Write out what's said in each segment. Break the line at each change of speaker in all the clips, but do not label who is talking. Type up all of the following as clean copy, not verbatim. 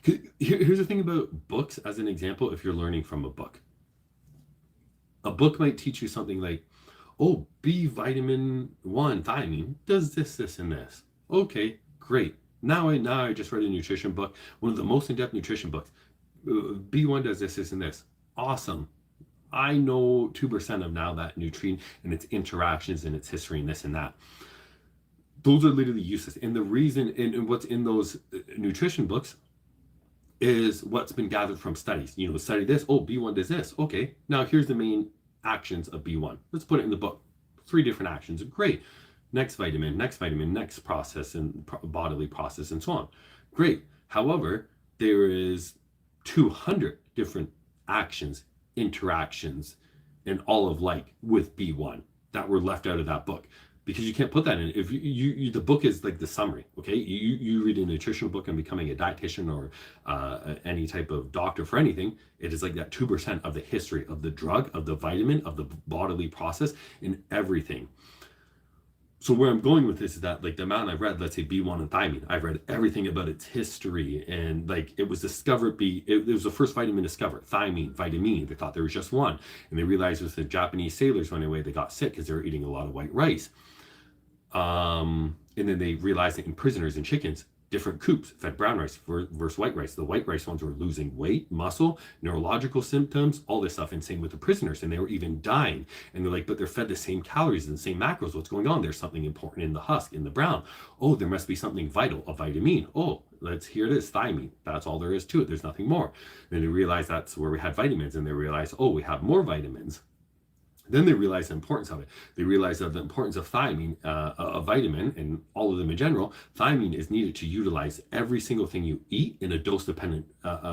Here's the thing about books as an example. If you're learning from a book might teach you something like, oh, B vitamin 1 thiamine does this, this, and this. Okay, great. Now I just read a nutrition book, one of the most in-depth nutrition books. B1 does this, this, and this. Awesome. I know 2% of now that nutrient and its interactions and its history and this and that. Those are literally useless. And the reason, and what's in those nutrition books is what's been gathered from studies. Study this. Oh, B1 does this. Okay, now here's the main actions of B1. Let's put it in the book. 3 different actions. Great. Next vitamin, next process and bodily process and so on. Great. However, there is 200 different actions, interactions, and all of with B1 that were left out of that book, because you can't put that in. If you the book is like the summary. Okay, you read a nutritional book on becoming a dietitian or any type of doctor for anything, it is like that 2% of the history of the drug, of the vitamin, of the bodily process, and everything. So where I'm going with this is that the amount I've read, let's say B1 and thiamine, I've read everything about its history, and it was discovered. It was the first vitamin discovered, thiamine, vitamin. They thought there was just one, and they realized with the Japanese sailors went away, they got sick because they were eating a lot of white rice. And then they realized that in prisoners and chickens, different coops fed brown rice versus white rice. The white rice ones were losing weight, muscle, neurological symptoms, all this stuff. And same with the prisoners. And they were even dying. And they're like, but they're fed the same calories and the same macros. What's going on? There's something important in the husk, in the brown. Oh, there must be something vital, a vitamin. Oh, here it is, thiamine. That's all there is to it. There's nothing more. And they realized that's where we had vitamins. And they realized, oh, we have more vitamins. Then they realized the importance of it. They realized the importance of thiamine, a vitamin, and all of them in general. Thiamine is needed to utilize every single thing you eat in a dose-dependent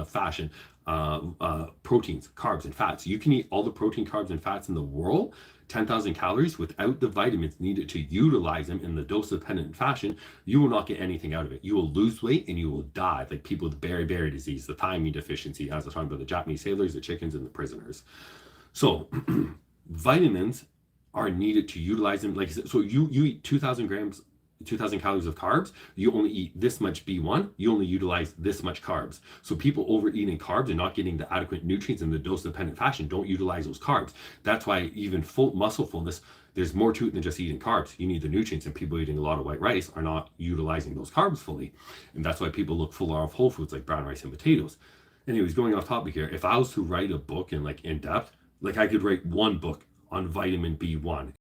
fashion. Proteins, carbs, and fats. You can eat all the protein, carbs, and fats in the world, 10,000 calories, without the vitamins needed to utilize them in the dose-dependent fashion. You will not get anything out of it. You will lose weight and you will die, like people with beriberi disease, the thiamine deficiency, as I was talking about the Japanese sailors, the chickens, and the prisoners. So vitamins are needed to utilize them. Like I said, so you eat 2,000 calories of carbs, you only eat this much B1, you only utilize this much carbs. So people overeating carbs and not getting the adequate nutrients in the dose-dependent fashion don't utilize those carbs. That's why even full muscle fullness, there's more to it than just eating carbs. You need the nutrients, and people eating a lot of white rice are not utilizing those carbs fully. And that's why people look full of whole foods like brown rice and potatoes. Anyways, going off topic here, if I was to write a book in depth, I could write one book on vitamin B1